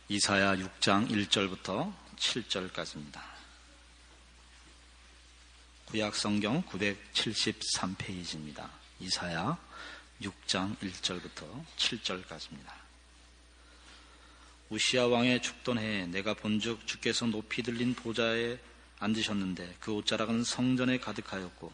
이사야 6장 1절부터 7절까지입니다. 구약성경 973페이지입니다. 이사야 6장 1절부터 7절까지입니다. 우시야 왕의 죽던 해에 내가 본즉 주께서 높이 들린 보좌에 앉으셨는데 그 옷자락은 성전에 가득하였고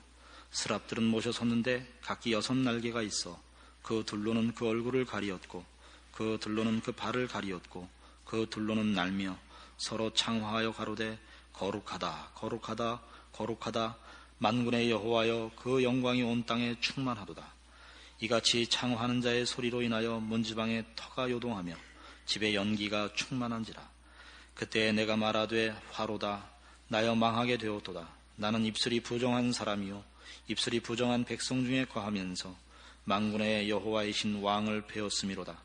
스랍들은 모셔 섰는데 각기 6날개가 있어 그 둘로는 그 얼굴을 가리었고 그 둘로는 그 발을 가리었고 그 둘로는 날며 서로 창화하여 가로되 거룩하다 거룩하다 거룩하다 만군의 여호와여 그 영광이 온 땅에 충만하도다. 이같이 창화하는 자의 소리로 인하여 문지방에 터가 요동하며 집에 연기가 충만한지라. 그때 내가 말하되 화로다 나여 망하게 되었도다. 나는 입술이 부정한 사람이요 입술이 부정한 백성 중에 거하면서 만군의 여호와이신 왕을 배웠음이로다.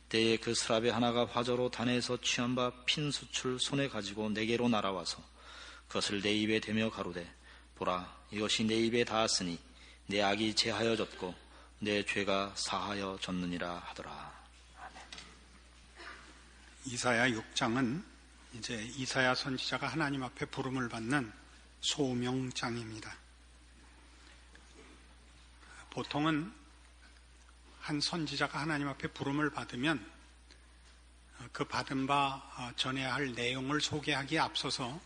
때에 그 스랍의 하나가 화저로 단에서 취한 바 핀 숯을 손에 가지고 내게로 날아와서 그것을 내 입에 대며 가로되 보라 이것이 내 입에 닿았으니 내 악이 제하여졌고 내 죄가 사하여졌느니라 하더라. 아멘. 이사야 6장은 이제 이사야 선지자가 하나님 앞에 부름을 받는 소명장입니다. 보통은 한 선지자가 하나님 앞에 부름을 받으면 그 받은 바 전해야 할 내용을 소개하기에 앞서서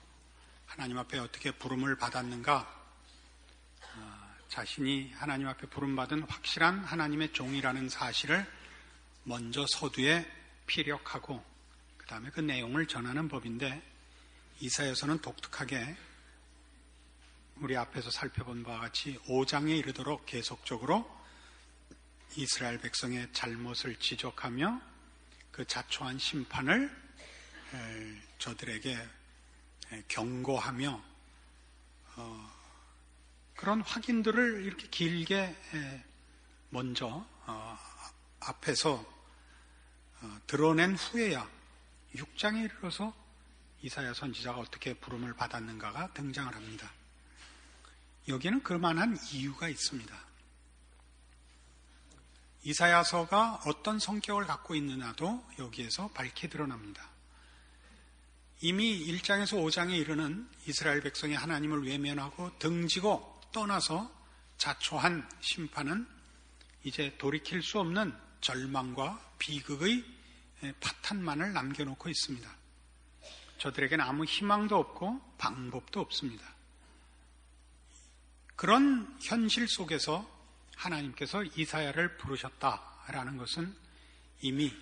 하나님 앞에 어떻게 부름을 받았는가, 자신이 하나님 앞에 부름받은 확실한 하나님의 종이라는 사실을 먼저 서두에 피력하고 그 다음에 그 내용을 전하는 법인데, 이사야서는 독특하게 우리 앞에서 살펴본 바와 같이 5장에 이르도록 계속적으로 이스라엘 백성의 잘못을 지적하며 그 자초한 심판을 저들에게 경고하며 그런 확인들을 이렇게 길게 먼저 앞에서 드러낸 후에야 6장에 이르러서 이사야 선지자가 어떻게 부름을 받았는가가 등장을 합니다. 여기에는 그만한 이유가 있습니다. 이사야서가 어떤 성격을 갖고 있느냐도 여기에서 밝히 드러납니다. 이미 1장에서 5장에 이르는 이스라엘 백성이 하나님을 외면하고 등지고 떠나서 자초한 심판은 이제 돌이킬 수 없는 절망과 비극의 파탄만을 남겨놓고 있습니다. 저들에게는 아무 희망도 없고 방법도 없습니다. 그런 현실 속에서 하나님께서 이사야를 부르셨다라는 것은 이미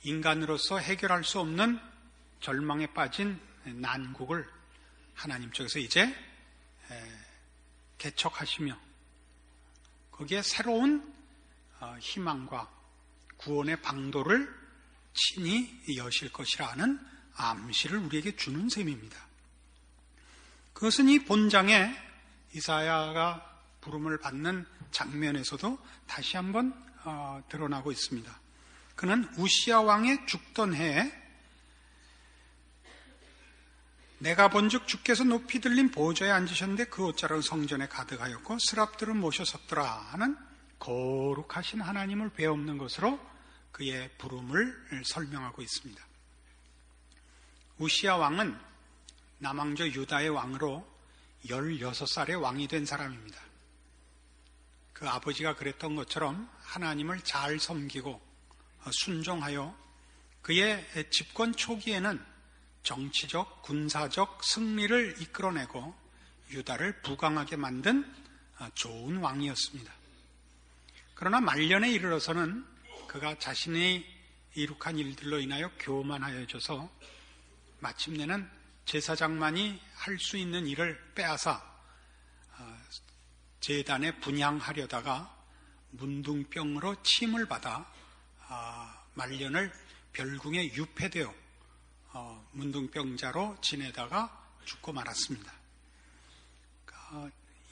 인간으로서 해결할 수 없는 절망에 빠진 난국을 하나님 쪽에서 이제 개척하시며 거기에 새로운 희망과 구원의 방도를 친히 여실 것이라는 암시를 우리에게 주는 셈입니다. 그것은 이 본장에 이사야가 부름을 받는 장면에서도 다시 한번 드러나고 있습니다. 그는 우시야 왕의 죽던 해에 내가 본즉 주께서 높이 들린 보좌에 앉으셨는데 그 옷자락은 성전에 가득하였고 스랍들은 모셔섰더라 하는 거룩하신 하나님을 배우는 것으로 그의 부름을 설명하고 있습니다. 우시야 왕은 남왕조 유다의 왕으로 16살의 왕이 된 사람입니다. 그 아버지가 그랬던 것처럼 하나님을 잘 섬기고 순종하여 그의 집권 초기에는 정치적, 군사적 승리를 이끌어내고 유다를 부강하게 만든 좋은 왕이었습니다. 그러나 말년에 이르러서는 그가 자신이 이룩한 일들로 인하여 교만하여져서 마침내는 제사장만이 할 수 있는 일을 빼앗아 제단에 분향하려다가 문둥병으로 침을 받아 말년을 별궁에 유폐되어 문둥병자로 지내다가 죽고 말았습니다.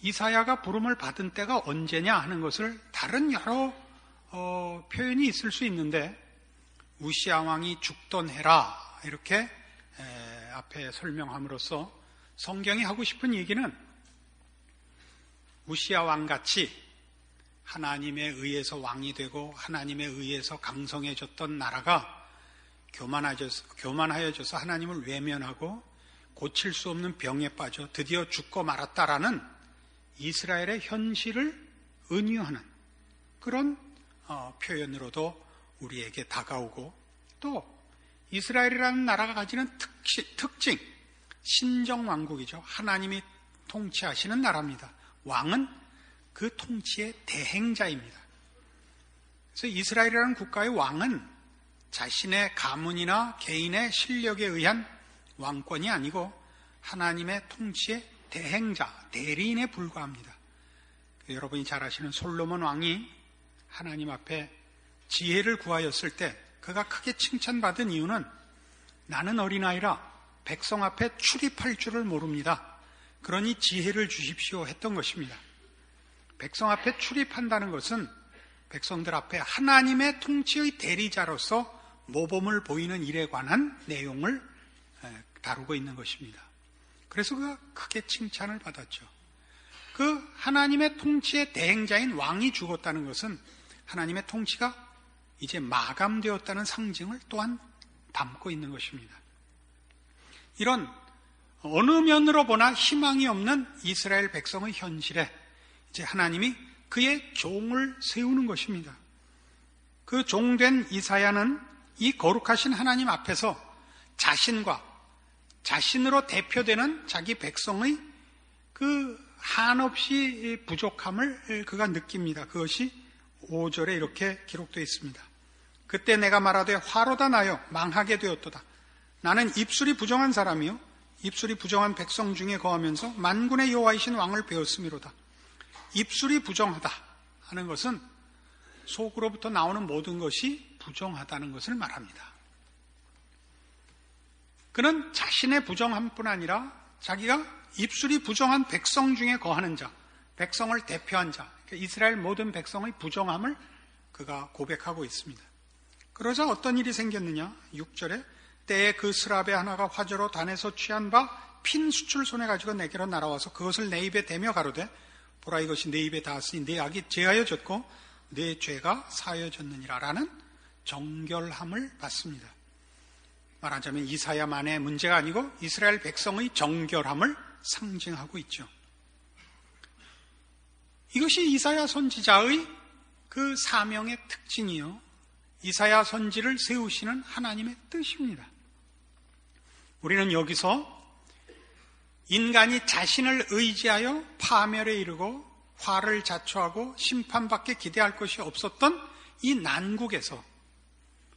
이사야가 부름을 받은 때가 언제냐 하는 것을 다른 여러 표현이 있을 수 있는데, 우시야 왕이 죽던 해라 이렇게 앞에 설명함으로써 성경이 하고 싶은 얘기는 우시야 왕같이 하나님에 의해서 왕이 되고 하나님에 의해서 강성해졌던 나라가 교만하여져서 하나님을 외면하고 고칠 수 없는 병에 빠져 드디어 죽고 말았다라는 이스라엘의 현실을 은유하는 그런 표현으로도 우리에게 다가오고, 또 이스라엘이라는 나라가 가지는 특징, 신정왕국이죠. 하나님이 통치하시는 나라입니다. 왕은 그 통치의 대행자입니다. 그래서 이스라엘이라는 국가의 왕은 자신의 가문이나 개인의 실력에 의한 왕권이 아니고 하나님의 통치의 대행자, 대리인에 불과합니다. 여러분이 잘 아시는 솔로몬 왕이 하나님 앞에 지혜를 구하였을 때 그가 크게 칭찬받은 이유는 나는 어린아이라 백성 앞에 출입할 줄을 모릅니다. 그러니 지혜를 주십시오 했던 것입니다. 백성 앞에 출입한다는 것은 백성들 앞에 하나님의 통치의 대리자로서 모범을 보이는 일에 관한 내용을 다루고 있는 것입니다. 그래서 그가 크게 칭찬을 받았죠. 그 하나님의 통치의 대행자인 왕이 죽었다는 것은 하나님의 통치가 이제 마감되었다는 상징을 또한 담고 있는 것입니다. 이런 어느 면으로 보나 희망이 없는 이스라엘 백성의 현실에 이제 하나님이 그의 종을 세우는 것입니다. 그 종된 이사야는 이 거룩하신 하나님 앞에서 자신과 자신으로 대표되는 자기 백성의 그 한없이 부족함을 그가 느낍니다. 그것이 5절에 이렇게 기록되어 있습니다. 그때 내가 말하되 화로다 나여 망하게 되었도다. 나는 입술이 부정한 사람이요 입술이 부정한 백성 중에 거하면서 만군의 여호와이신 왕을 배웠음이로다. 입술이 부정하다 하는 것은 속으로부터 나오는 모든 것이 부정하다는 것을 말합니다. 그는 자신의 부정함뿐 아니라 자기가 입술이 부정한 백성 중에 거하는 자, 백성을 대표한 자, 이스라엘 모든 백성의 부정함을 그가 고백하고 있습니다. 그러자 어떤 일이 생겼느냐? 6절에 때에 그 스랍의 하나가 화저로 단에서 취한 바 핀 수출 손에 가지고 내게로 날아와서 그것을 내 입에 대며 가로되 보라 이것이 내 입에 닿았으니 내 악이 제하여졌고 내 죄가 사하여졌느니라 라는 정결함을 받습니다. 말하자면 이사야만의 문제가 아니고 이스라엘 백성의 정결함을 상징하고 있죠. 이것이 이사야 선지자의 그 사명의 특징이요 이사야 선지를 세우시는 하나님의 뜻입니다. 우리는 여기서 인간이 자신을 의지하여 파멸에 이르고 화를 자초하고 심판밖에 기대할 것이 없었던 이 난국에서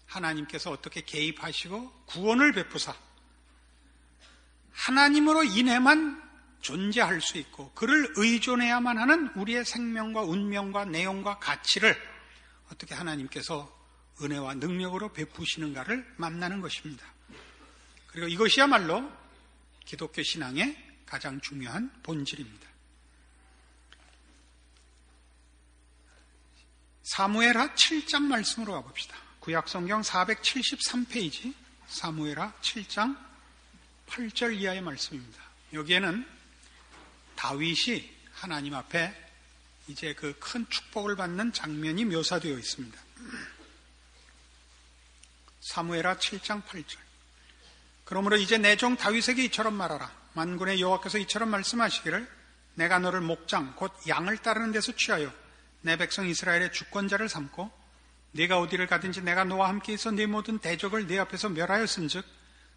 하나님께서 어떻게 개입하시고 구원을 베푸사 하나님으로 인해만 존재할 수 있고 그를 의존해야만 하는 우리의 생명과 운명과 내용과 가치를 어떻게 하나님께서 은혜와 능력으로 베푸시는가를 만나는 것입니다. 그리고 이것이야말로 기독교 신앙의 가장 중요한 본질입니다. 사무엘하 7장 말씀으로 가봅시다. 구약성경 473페이지 사무엘하 7장 8절 이하의 말씀입니다. 여기에는 다윗이 하나님 앞에 이제 그 큰 축복을 받는 장면이 묘사되어 있습니다. 사무엘하 7장 8절 그러므로 이제 내 종 다윗에게 이처럼 말하라. 만군의 여호와께서 이처럼 말씀하시기를 내가 너를 목장 곧 양을 따르는 데서 취하여 내 백성 이스라엘의 주권자를 삼고 네가 어디를 가든지 내가 너와 함께 있어 네 모든 대적을 네 앞에서 멸하였은즉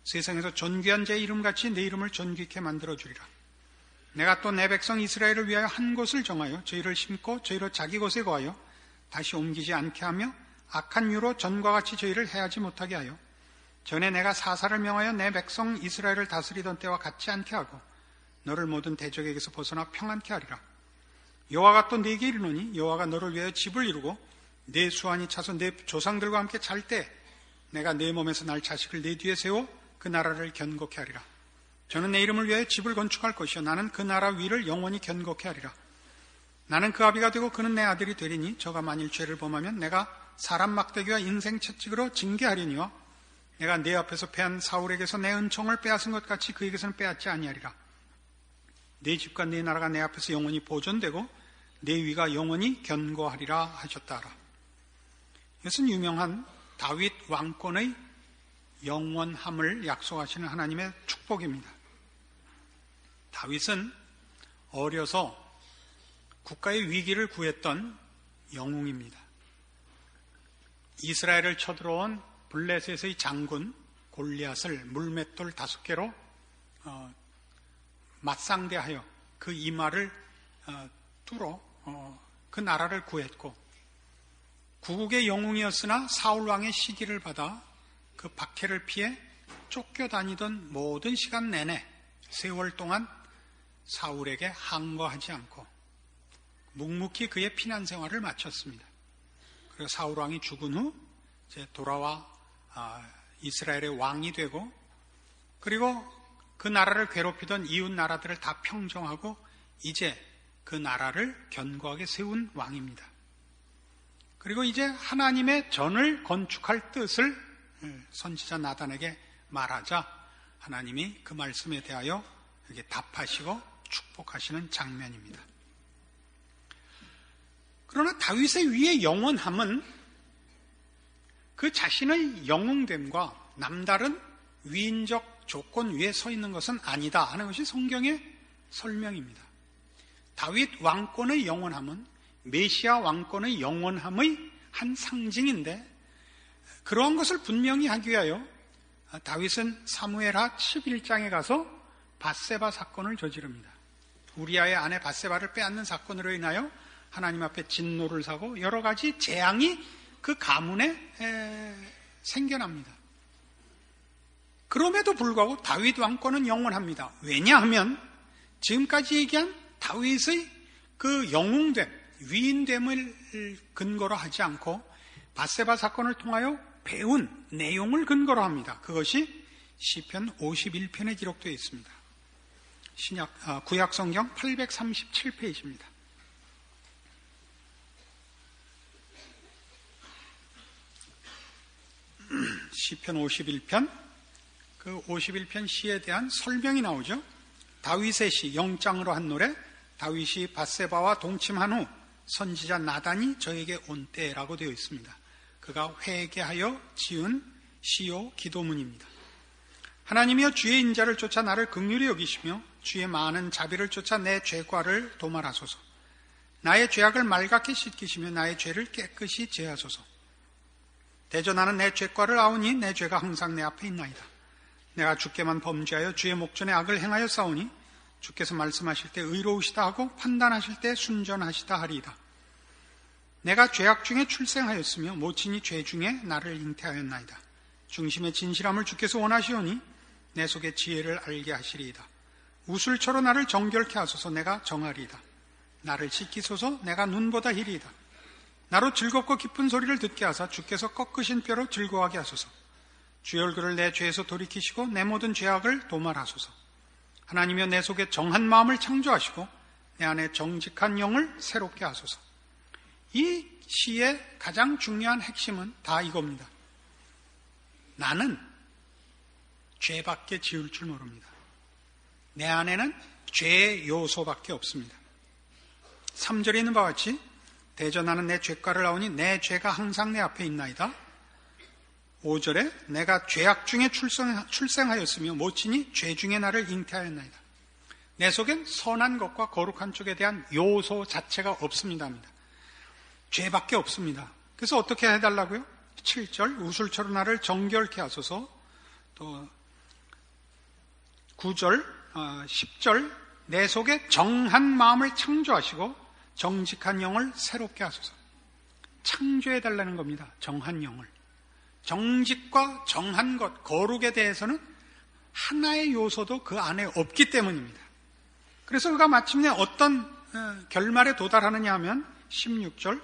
세상에서 존귀한 자의 이름같이 내 이름을 존귀케 만들어주리라. 내가 또 내 백성 이스라엘을 위하여 한 곳을 정하여 저희를 심고 저희로 자기 곳에 거하여 다시 옮기지 않게 하며 악한 유로 전과 같이 저희를 해하지 못하게 하여 전에 내가 사사를 명하여 내 백성 이스라엘을 다스리던 때와 같지 않게 하고 너를 모든 대적에게서 벗어나 평안케 하리라. 여호와가 또 네게 이르노니 여호와가 너를 위하여 집을 이루고 내 수완이 차서 내 조상들과 함께 잘 때 내가 내 몸에서 날 자식을 내 뒤에 세워 그 나라를 견고케 하리라. 저는 내 이름을 위하여 집을 건축할 것이요 나는 그 나라 위를 영원히 견고케 하리라. 나는 그 아비가 되고 그는 내 아들이 되리니 저가 만일 죄를 범하면 내가 사람 막대기와 인생 채찍으로 징계하리니와 내가 내 앞에서 패한 사울에게서 내 은총을 빼앗은 것 같이 그에게서는 빼앗지 아니하리라. 내 집과 내 나라가 내 앞에서 영원히 보존되고 내 위가 영원히 견고하리라 하셨다라. 이것은 유명한 다윗 왕권의 영원함을 약속하시는 하나님의 축복입니다. 다윗은 어려서 국가의 위기를 구했던 영웅입니다. 이스라엘을 쳐들어온 블레셋의 장군 골리앗을 물맷돌 5개로 맞상대하여 그 이마를 뚫어 그 나라를 구했고, 구국의 영웅이었으나 사울 왕의 시기를 받아 그 박해를 피해 쫓겨다니던 모든 시간 내내 세월 동안 사울에게 항거하지 않고 묵묵히 그의 피난 생활을 마쳤습니다. 그리고 사울 왕이 죽은 후 이제 돌아와 이스라엘의 왕이 되고, 그리고 그 나라를 괴롭히던 이웃 나라들을 다 평정하고 이제 그 나라를 견고하게 세운 왕입니다. 그리고 이제 하나님의 전을 건축할 뜻을 선지자 나단에게 말하자 하나님이 그 말씀에 대하여 이렇게 답하시고 축복하시는 장면입니다. 그러나 다윗의 위의 영원함은 그 자신의 영웅됨과 남다른 위인적 조건 위에 서 있는 것은 아니다 하는 것이 성경의 설명입니다. 다윗 왕권의 영원함은 메시아 왕권의 영원함의 한 상징인데, 그러한 것을 분명히 하기 위하여 다윗은 사무엘하 11장에 가서 밧세바 사건을 저지릅니다. 우리아의 아내 밧세바를 빼앗는 사건으로 인하여 하나님 앞에 진노를 사고 여러 가지 재앙이 그 가문에 생겨납니다. 그럼에도 불구하고 다윗 왕권은 영원합니다. 왜냐하면 지금까지 얘기한 다윗의 그 영웅됨, 위인됨을 근거로 하지 않고 밧세바 사건을 통하여 배운 내용을 근거로 합니다. 그것이 시편 51편에 기록되어 있습니다. 구약 성경 837페이지입니다. 시편 51편, 그 51편 시에 대한 설명이 나오죠. 다윗의 시, 영장으로 한 노래, 다윗이 밧세바와 동침한 후 선지자 나단이 저에게 온 때라고 되어 있습니다. 그가 회개하여 지은 시요 기도문입니다. 하나님이여, 주의 인자를 쫓아 나를 긍휼히 여기시며 주의 많은 자비를 쫓아 내 죄과를 도말하소서. 나의 죄악을 말갛게 씻기시며 나의 죄를 깨끗이 제하소서. 대전하는 내 죄과를 아오니 내 죄가 항상 내 앞에 있나이다. 내가 주께만 범죄하여 주의 목전에 악을 행하여 싸우니 주께서 말씀하실 때 의로우시다 하고 판단하실 때 순전하시다 하리이다. 내가 죄악 중에 출생하였으며 모친이 죄 중에 나를 잉태하였나이다. 중심의 진실함을 주께서 원하시오니 내 속에 지혜를 알게 하시리이다. 우술초로 나를 정결케 하소서. 내가 정하리이다. 나를 씻기소서. 내가 눈보다 희리이다. 나로 즐겁고 기쁜 소리를 듣게 하사 주께서 꺾으신 뼈로 즐거워하게 하소서. 주의 얼굴을 내 죄에서 돌이키시고 내 모든 죄악을 도말하소서. 하나님이여, 내 속에 정한 마음을 창조하시고 내 안에 정직한 영을 새롭게 하소서. 이 시의 가장 중요한 핵심은 다 이겁니다. 나는 죄밖에 지을 줄 모릅니다. 내 안에는 죄의 요소밖에 없습니다. 3절에 있는 바와 같이 대전하는 내 죄과를 아오니 내 죄가 항상 내 앞에 있나이다. 5절에 내가 죄악 중에 출생하였으며 모친이 죄 중에 나를 잉태하였나이다. 내 속엔 선한 것과 거룩한 쪽에 대한 요소 자체가 없습니다. 죄밖에 없습니다. 그래서 어떻게 해달라고요? 7절 우술처럼 나를 정결케 하소서. 또 9절 10절 내 속에 정한 마음을 창조하시고 정직한 영을 새롭게 하소서. 창조해달라는 겁니다. 정한 영을. 정직과 정한 것, 거룩에 대해서는 하나의 요소도 그 안에 없기 때문입니다. 그래서 그가 마침내 어떤 결말에 도달하느냐 하면 16절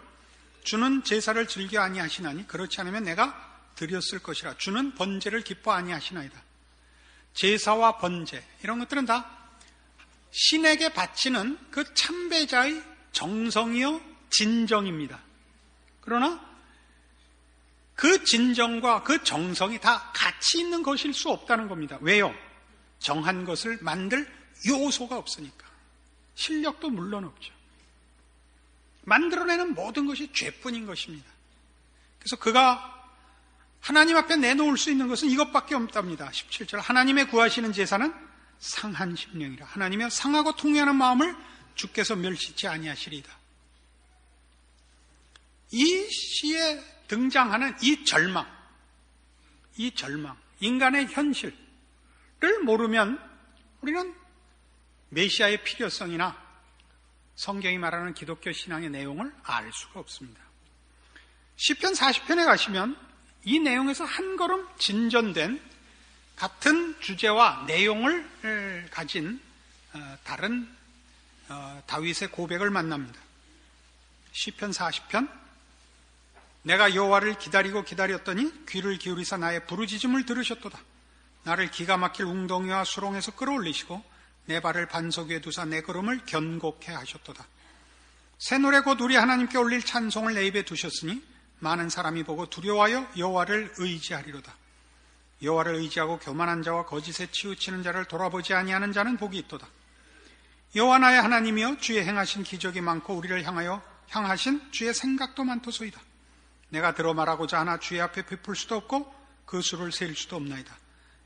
주는 제사를 즐겨 아니하시나니 그렇지 않으면 내가 드렸을 것이라. 주는 번제를 기뻐 아니하시나이다. 제사와 번제 이런 것들은 다 신에게 바치는 그 참배자의 정성이요 진정입니다. 그러나 그 진정과 그 정성이 다 같이 있는 것일 수 없다는 겁니다. 왜요? 정한 것을 만들 요소가 없으니까. 실력도 물론 없죠. 만들어내는 모든 것이 죄뿐인 것입니다. 그래서 그가 하나님 앞에 내놓을 수 있는 것은 이것밖에 없답니다. 17절 하나님의 구하시는 제사는 상한 심령이라. 하나님의 상하고 통회하는 마음을 주께서 멸시치 아니하시리이다. 이 시에 등장하는 이 절망, 인간의 현실을 모르면 우리는 메시아의 필요성이나 성경이 말하는 기독교 신앙의 내용을 알 수가 없습니다. 시편 40편에 가시면 이 내용에서 한 걸음 진전된 같은 주제와 내용을 가진 다른 다윗의 고백을 만납니다. 시편 40편 내가 여호와를 기다리고 기다렸더니 귀를 기울이사 나의 부르짖음을 들으셨도다. 나를 기가 막힐 웅덩이와 수렁에서 끌어올리시고 내 발을 반석 위에 두사 내 걸음을 견고케 하셨도다. 새 노래 곧 우리 하나님께 올릴 찬송을 내 입에 두셨으니 많은 사람이 보고 두려워하여 여호와를 의지하리로다. 여호와를 의지하고 교만한 자와 거짓에 치우치는 자를 돌아보지 아니하는 자는 복이 있도다. 여호와 나의 하나님이여 주의 행하신 기적이 많고 우리를 향하신 주의 생각도 많도소이다. 내가 들어 말하고자 하나 주의 앞에 베풀 수도 없고 그 수를 셀 수도 없나이다.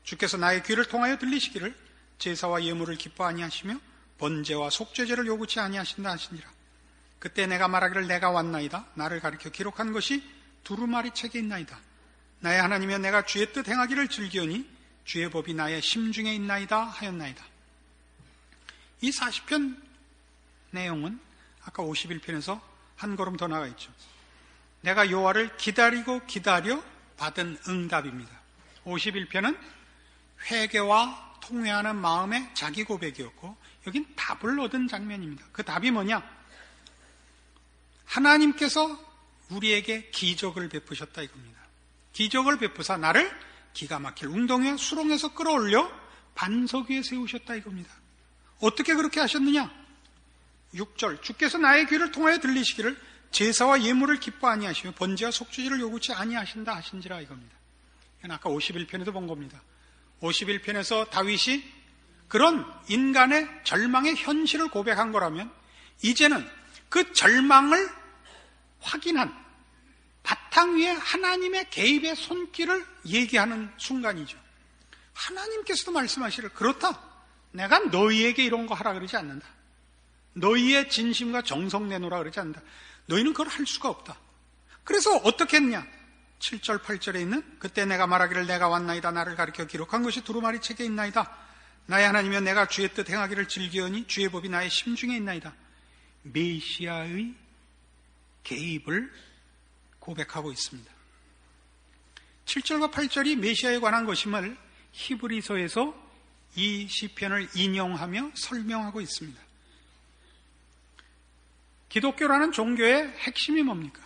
주께서 나의 귀를 통하여 들리시기를 제사와 예물을 기뻐 아니하시며 번제와 속죄제를 요구치 아니하신다 하시니라. 그때 내가 말하기를 내가 왔나이다. 나를 가리켜 기록한 것이 두루마리 책에 있나이다. 나의 하나님이여 내가 주의 뜻 행하기를 즐기오니 주의 법이 나의 심중에 있나이다 하였나이다. 이 40편 내용은 아까 51편에서 한 걸음 더 나가 있죠. 내가 여호와를 기다리고 기다려 받은 응답입니다. 51편은 회개와 통회하는 마음의 자기 고백이었고 여긴 답을 얻은 장면입니다. 그 답이 뭐냐? 하나님께서 우리에게 기적을 베푸셨다 이겁니다. 기적을 베푸사 나를 기가 막힐 웅덩이와 수렁에서 끌어올려 반석 위에 세우셨다 이겁니다. 어떻게 그렇게 하셨느냐? 6절 주께서 나의 귀를 통하여 들리시기를 제사와 예물을 기뻐 아니하시며 번제와 속죄제를 요구치 아니하신다 하신지라 이겁니다. 이건 아까 51편에도 본 겁니다. 51편에서 다윗이 그런 인간의 절망의 현실을 고백한 거라면 이제는 그 절망을 확인한 바탕 위에 하나님의 개입의 손길을 얘기하는 순간이죠. 하나님께서도 말씀하시기를 그렇다. 내가 너희에게 이런 거 하라 그러지 않는다. 너희의 진심과 정성 내놓으라 그러지 않는다. 너희는 그걸 할 수가 없다. 그래서 어떻게 했냐? 7절 8절에 있는 그때 내가 말하기를 내가 왔나이다. 나를 가리켜 기록한 것이 두루마리 책에 있나이다. 나의 하나님이여 내가 주의 뜻 행하기를 즐기오니 주의 법이 나의 심중에 있나이다. 메시아의 개입을 고백하고 있습니다. 7절과 8절이 메시아에 관한 것임을 히브리서에서 이 시편을 인용하며 설명하고 있습니다. 기독교라는 종교의 핵심이 뭡니까?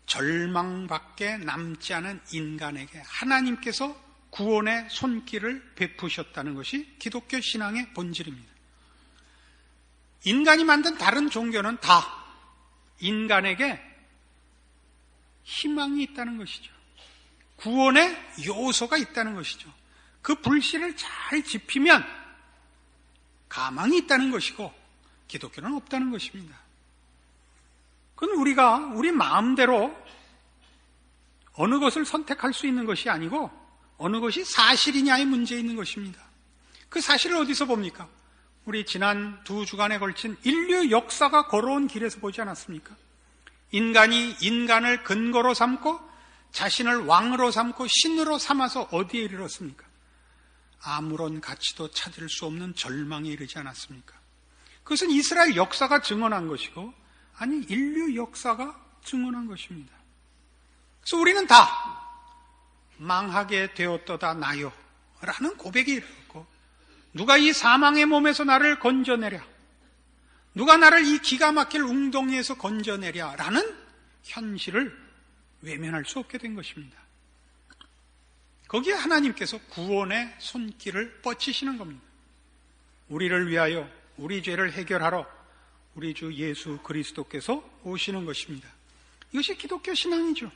절망밖에 남지 않은 인간에게 하나님께서 구원의 손길을 베푸셨다는 것이 기독교 신앙의 본질입니다. 인간이 만든 다른 종교는 다 인간에게 희망이 있다는 것이죠. 구원의 요소가 있다는 것이죠. 그 불씨를 잘 지피면 가망이 있다는 것이고 기독교는 없다는 것입니다. 그건 우리가 우리 마음대로 어느 것을 선택할 수 있는 것이 아니고 어느 것이 사실이냐의 문제에 있는 것입니다. 그 사실을 어디서 봅니까? 우리 지난 2주간에 걸친 인류 역사가 걸어온 길에서 보지 않았습니까? 인간이 인간을 근거로 삼고 자신을 왕으로 삼고 신으로 삼아서 어디에 이르렀습니까? 아무런 가치도 찾을 수 없는 절망에 이르지 않았습니까? 그것은 이스라엘 역사가 증언한 것이고 아니 인류 역사가 증언한 것입니다. 그래서 우리는 다 망하게 되었도다 나요 라는 고백이 이르렀고 누가 이 사망의 몸에서 나를 건져내랴, 누가 나를 이 기가 막힐 웅덩이에서 건져내랴 라는 현실을 외면할 수 없게 된 것입니다. 거기에 하나님께서 구원의 손길을 뻗치시는 겁니다. 우리를 위하여 우리 죄를 해결하러 우리 주 예수 그리스도께서 오시는 것입니다. 이것이 기독교 신앙이죠.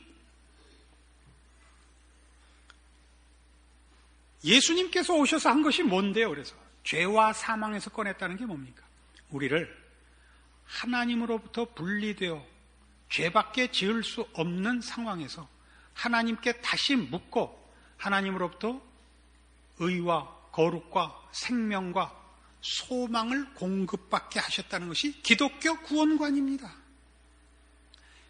예수님께서 오셔서 한 것이 뭔데요? 그래서 죄와 사망에서 꺼냈다는 게 뭡니까? 우리를 하나님으로부터 분리되어 죄밖에 지을 수 없는 상황에서 하나님께 다시 묻고 하나님으로부터 의와 거룩과 생명과 소망을 공급받게 하셨다는 것이 기독교 구원관입니다.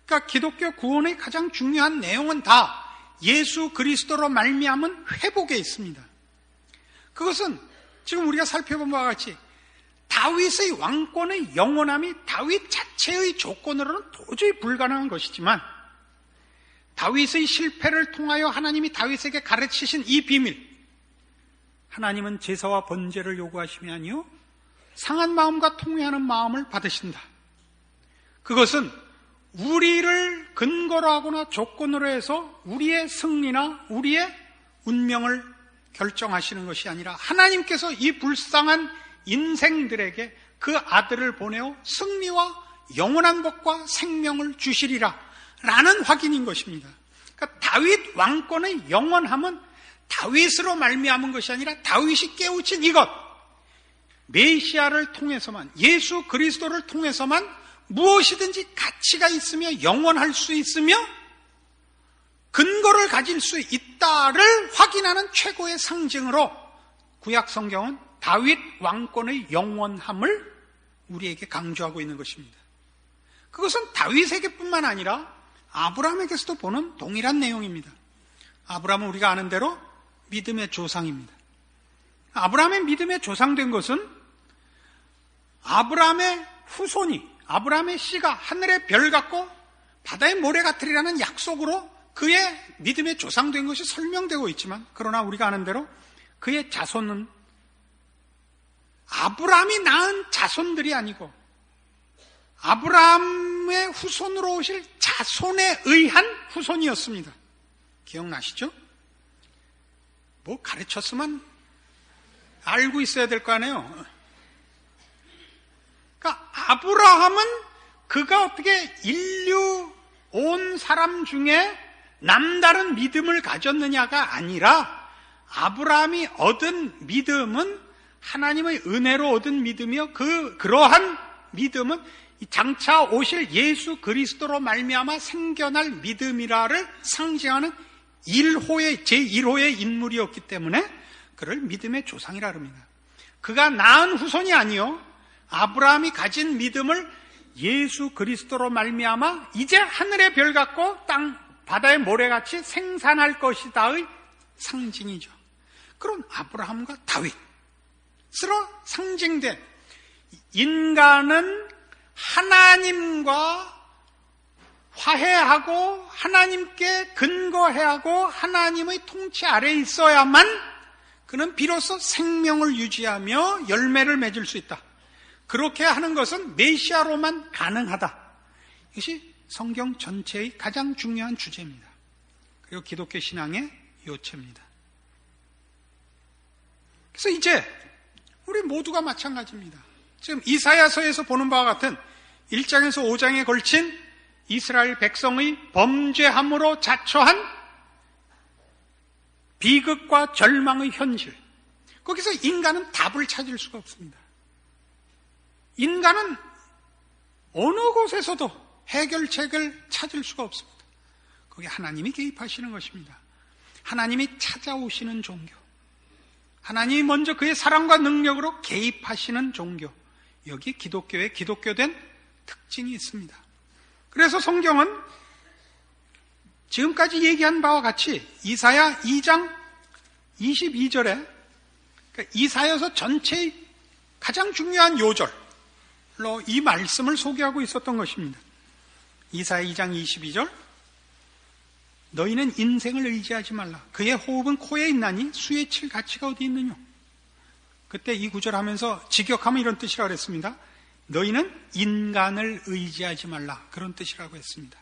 그러니까 기독교 구원의 가장 중요한 내용은 다 예수 그리스도로 말미암은 회복에 있습니다. 그것은 지금 우리가 살펴본 바와 같이 다윗의 왕권의 영원함이 다윗 자체의 조건으로는 도저히 불가능한 것이지만 다윗의 실패를 통하여 하나님이 다윗에게 가르치신 이 비밀, 하나님은 제사와 번제를 요구하심이 아니요 상한 마음과 통회하는 마음을 받으신다. 그것은 우리를 근거로 하거나 조건으로 해서 우리의 승리나 우리의 운명을 결정하시는 것이 아니라 하나님께서 이 불쌍한 인생들에게 그 아들을 보내어 승리와 영원한 복과 생명을 주시리라 라는 확인인 것입니다. 그러니까 다윗 왕권의 영원함은 다윗으로 말미암은 것이 아니라 다윗이 깨우친 이것, 메시아를 통해서만, 예수 그리스도를 통해서만 무엇이든지 가치가 있으며 영원할 수 있으며 근거를 가질 수 있다를 확인하는 최고의 상징으로 구약 성경은 다윗 왕권의 영원함을 우리에게 강조하고 있는 것입니다. 그것은 다윗에게뿐만 아니라 아브라함에게서도 보는 동일한 내용입니다. 아브라함은 우리가 아는 대로 믿음의 조상입니다. 아브라함의 믿음의 조상된 것은 아브라함의 후손이, 아브라함의 씨가 하늘의 별 같고 바다의 모래 같으리라는 약속으로 그의 믿음의 조상된 것이 설명되고 있지만, 그러나 우리가 아는 대로 그의 자손은 아브라함이 낳은 자손들이 아니고 아브라함의 후손으로 오실 자손에 의한 후손이었습니다. 기억나시죠? 뭐 가르쳤으면 알고 있어야 될 거 아니에요. 그러니까 아브라함은 그가 어떻게 인류 온 사람 중에 남다른 믿음을 가졌느냐가 아니라 아브라함이 얻은 믿음은 하나님의 은혜로 얻은 믿음이요, 그러한 믿음은 장차 오실 예수 그리스도로 말미암아 생겨날 믿음이라를 상징하는 제1호의 인물이었기 때문에 그를 믿음의 조상이라 합니다. 그가 낳은 후손이 아니요, 아브라함이 가진 믿음을 예수 그리스도로 말미암아 이제 하늘의 별 같고 바다의 모래같이 생산할 것이다의 상징이죠. 그런 아브라함과 다윗으로 상징된 인간은 하나님과 화해하고 하나님께 근거해야 하고 하나님의 통치 아래에 있어야만 그는 비로소 생명을 유지하며 열매를 맺을 수 있다. 그렇게 하는 것은 메시아로만 가능하다. 이것이 성경 전체의 가장 중요한 주제입니다. 그리고 기독교 신앙의 요체입니다. 그래서 이제 우리 모두가 마찬가지입니다. 지금 이사야서에서 보는 바와 같은 1장에서 5장에 걸친 이스라엘 백성의 범죄함으로 자초한 비극과 절망의 현실, 거기서 인간은 답을 찾을 수가 없습니다. 인간은 어느 곳에서도 해결책을 찾을 수가 없습니다. 거기 하나님이 개입하시는 것입니다. 하나님이 찾아오시는 종교, 하나님이 먼저 그의 사랑과 능력으로 개입하시는 종교, 여기 기독교의 기독교된 특징이 있습니다. 그래서 성경은 지금까지 얘기한 바와 같이 이사야 2장 22절에, 그러니까 이사야서 전체의 가장 중요한 요절로 이 말씀을 소개하고 있었던 것입니다. 이사야 2장 22절, 너희는 인생을 의지하지 말라. 그의 호흡은 코에 있나니 수에 칠 가치가 어디 있느냐. 그때 이 구절 하면서 직역하면 이런 뜻이라고 그랬습니다. 너희는 인간을 의지하지 말라. 그런 뜻이라고 했습니다.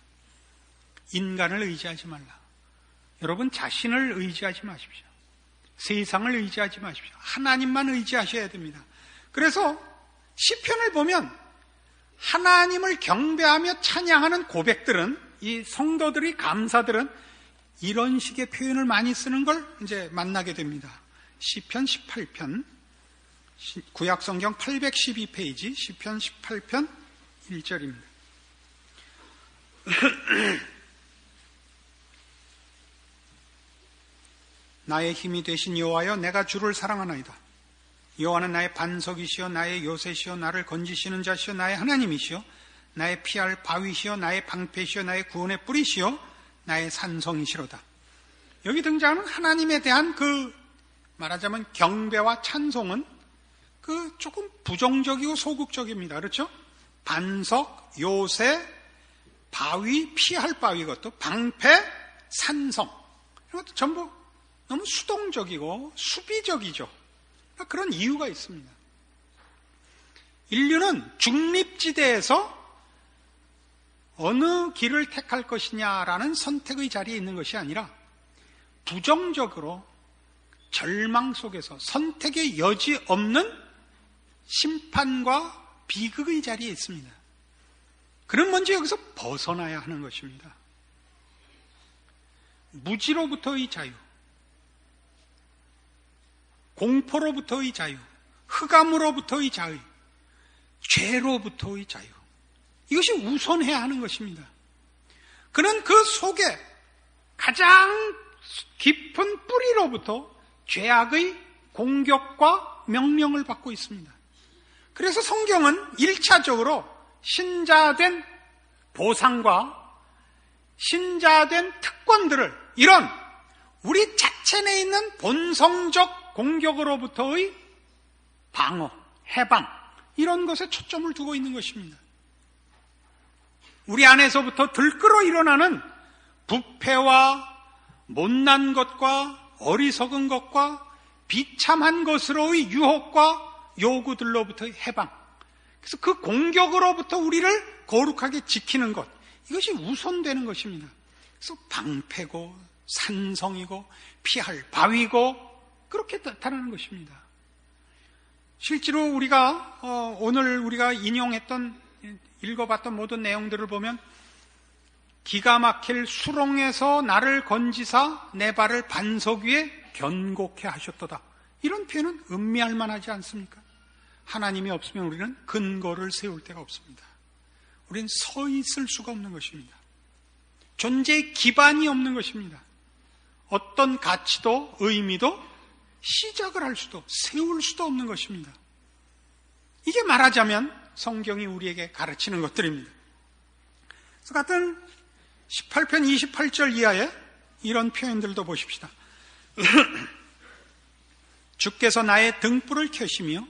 인간을 의지하지 말라. 여러분, 자신을 의지하지 마십시오. 세상을 의지하지 마십시오. 하나님만 의지하셔야 됩니다. 그래서 시편을 보면 하나님을 경배하며 찬양하는 고백들은, 이 성도들이, 감사들은 이런 식의 표현을 많이 쓰는 걸 이제 만나게 됩니다. 시편 18편, 구약성경 812페이지, 시편 18편 1절입니다. 나의 힘이 되신 여호와여, 내가 주를 사랑하나이다. 여호와는 나의 반석이시여 나의 요새시여 나를 건지시는 자시여 나의 하나님이시여 나의 피할 바위시여 나의 방패시여 나의 구원의 뿌리시여 나의 산성이시로다. 여기 등장하는 하나님에 대한 그 말하자면 경배와 찬송은 그 조금 부정적이고 소극적입니다. 그렇죠? 반석, 요새, 바위, 피할 바위, 것도 방패, 산성, 이것도 전부 너무 수동적이고 수비적이죠. 그런 이유가 있습니다. 인류는 중립지대에서 어느 길을 택할 것이냐라는 선택의 자리에 있는 것이 아니라 부정적으로 절망 속에서 선택의 여지 없는 심판과 비극의 자리에 있습니다. 그럼 먼저 여기서 벗어나야 하는 것입니다. 무지로부터의 자유, 공포로부터의 자유, 흑암으로부터의 자유, 죄로부터의 자유, 이것이 우선해야 하는 것입니다. 그는 그 속에 가장 깊은 뿌리로부터 죄악의 공격과 명령을 받고 있습니다. 그래서 성경은 1차적으로 신자된 보상과 신자된 특권들을 이런 우리 자체 내에 있는 본성적 공격으로부터의 방어, 해방, 이런 것에 초점을 두고 있는 것입니다. 우리 안에서부터 들끓어 일어나는 부패와 못난 것과 어리석은 것과 비참한 것으로의 유혹과 요구들로부터의 해방, 그래서 그 공격으로부터 우리를 거룩하게 지키는 것, 이것이 우선되는 것입니다. 그래서 방패고 산성이고 피할 바위고 그렇게 나타나는 것입니다. 실제로 우리가 오늘 우리가 인용했던, 읽어봤던 모든 내용들을 보면 기가 막힐 수렁에서 나를 건지사 내 발을 반석 위에 견고케 하셨도다, 이런 표현은 음미할 만하지 않습니까? 하나님이 없으면 우리는 근거를 세울 데가 없습니다. 우리는 서 있을 수가 없는 것입니다. 존재의 기반이 없는 것입니다. 어떤 가치도 의미도 시작을 할 수도 세울 수도 없는 것입니다. 이게 말하자면 성경이 우리에게 가르치는 것들입니다. 그래서 같은 18편 28절 이하에 이런 표현들도 보십시다. 주께서 나의 등불을 켜시며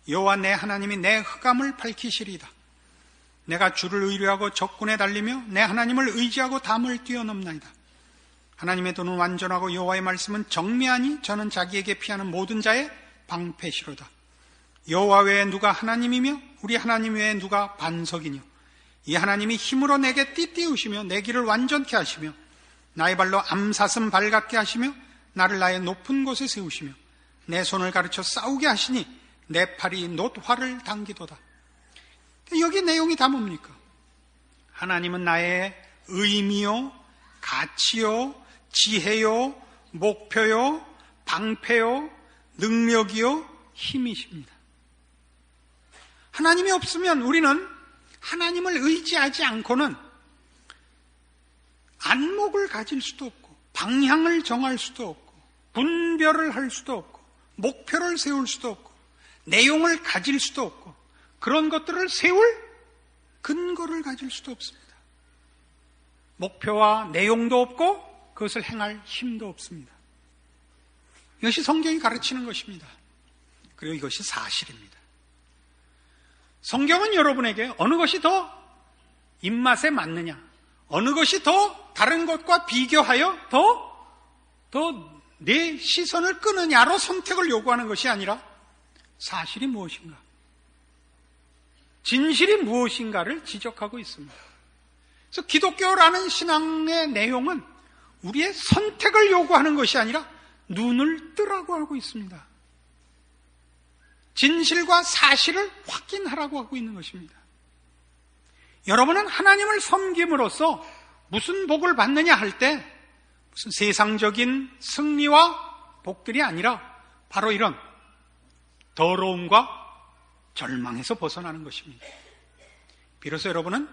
여호와 내 하나님이 내 흑암을 밝히시리이다. 내가 주를 의뢰하고 적군에 달리며 내 하나님을 의지하고 담을 뛰어넘나이다. 하나님의 도는 완전하고 여호와의 말씀은 정미하니 저는 자기에게 피하는 모든 자의 방패시로다. 여호와 외에 누가 하나님이며 우리 하나님 외에 누가 반석이뇨. 이 하나님이 힘으로 내게 띠띠우시며 내 길을 완전케 하시며 나의 발로 암사슴 발같게 하시며 나를 나의 높은 곳에 세우시며 내 손을 가르쳐 싸우게 하시니 내 팔이 놋화를 당기도다. 여기 내용이 다 뭡니까? 하나님은 나의 의미요, 가치요, 지혜요, 목표요, 방패요, 능력이요, 힘이십니다. 하나님이 없으면 우리는 하나님을 의지하지 않고는 안목을 가질 수도 없고 방향을 정할 수도 없고 분별을 할 수도 없고 목표를 세울 수도 없고 내용을 가질 수도 없고 그런 것들을 세울 근거를 가질 수도 없습니다. 목표와 내용도 없고 그것을 행할 힘도 없습니다. 이것이 성경이 가르치는 것입니다. 그리고 이것이 사실입니다. 성경은 여러분에게 어느 것이 더 입맛에 맞느냐, 어느 것이 더 다른 것과 비교하여 더 내 시선을 끄느냐로 선택을 요구하는 것이 아니라 사실이 무엇인가, 진실이 무엇인가를 지적하고 있습니다. 그래서 기독교라는 신앙의 내용은 우리의 선택을 요구하는 것이 아니라 눈을 뜨라고 하고 있습니다. 진실과 사실을 확인하라고 하고 있는 것입니다. 여러분은 하나님을 섬김으로써 무슨 복을 받느냐 할 때 무슨 세상적인 승리와 복들이 아니라 바로 이런 더러움과 절망에서 벗어나는 것입니다. 비로소 여러분은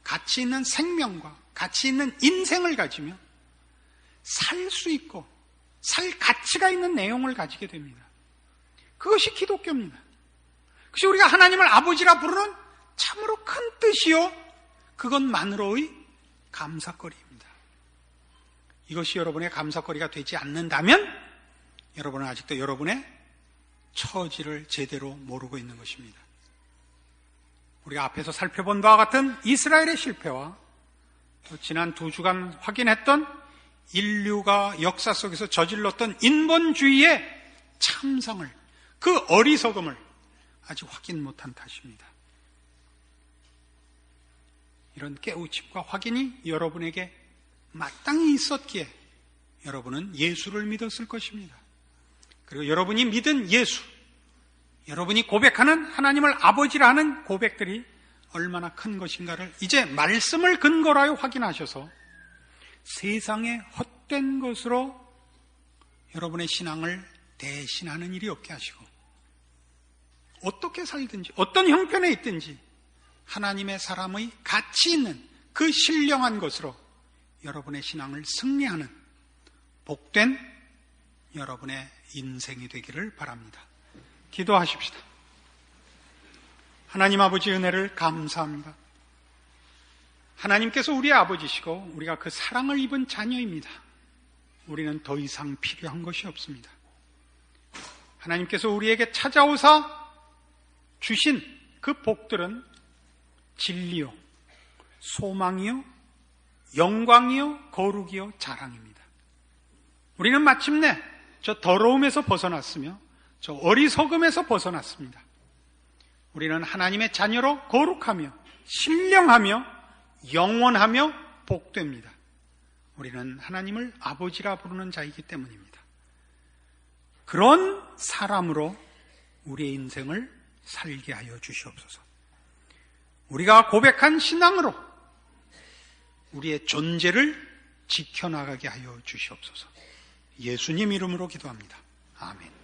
가치 있는 생명과 가치 있는 인생을 가지며 살 수 있고 살 가치가 있는 내용을 가지게 됩니다. 그것이 기독교입니다. 그것이 우리가 하나님을 아버지라 부르는 참으로 큰 뜻이요, 그것만으로의 감사거리입니다. 이것이 여러분의 감사거리가 되지 않는다면 여러분은 아직도 여러분의 처지를 제대로 모르고 있는 것입니다. 우리가 앞에서 살펴본 바와 같은 이스라엘의 실패와 또 지난 2주간 확인했던 인류가 역사 속에서 저질렀던 인본주의의 참상을, 그 어리석음을 아직 확인 못한 탓입니다. 이런 깨우침과 확인이 여러분에게 마땅히 있었기에 여러분은 예수를 믿었을 것입니다. 그리고 여러분이 믿은 예수, 여러분이 고백하는 하나님을 아버지라 하는 고백들이 얼마나 큰 것인가를 이제 말씀을 근거로 하여 확인하셔서 세상의 헛된 것으로 여러분의 신앙을 대신하는 일이 없게 하시고, 어떻게 살든지 어떤 형편에 있든지 하나님의 사람의 가치 있는 그 신령한 것으로 여러분의 신앙을 승리하는 복된 여러분의 인생이 되기를 바랍니다. 기도하십시다. 하나님 아버지, 은혜를 감사합니다. 하나님께서 우리의 아버지시고 우리가 그 사랑을 입은 자녀입니다. 우리는 더 이상 필요한 것이 없습니다. 하나님께서 우리에게 찾아오사 주신 그 복들은 진리요, 소망이요, 영광이요, 거룩이요, 자랑입니다. 우리는 마침내 저 더러움에서 벗어났으며 저 어리석음에서 벗어났습니다. 우리는 하나님의 자녀로 거룩하며 신령하며 영원하며 복됩니다. 우리는 하나님을 아버지라 부르는 자이기 때문입니다. 그런 사람으로 우리의 인생을 살게 하여 주시옵소서. 우리가 고백한 신앙으로 우리의 존재를 지켜나가게 하여 주시옵소서. 예수님 이름으로 기도합니다. 아멘.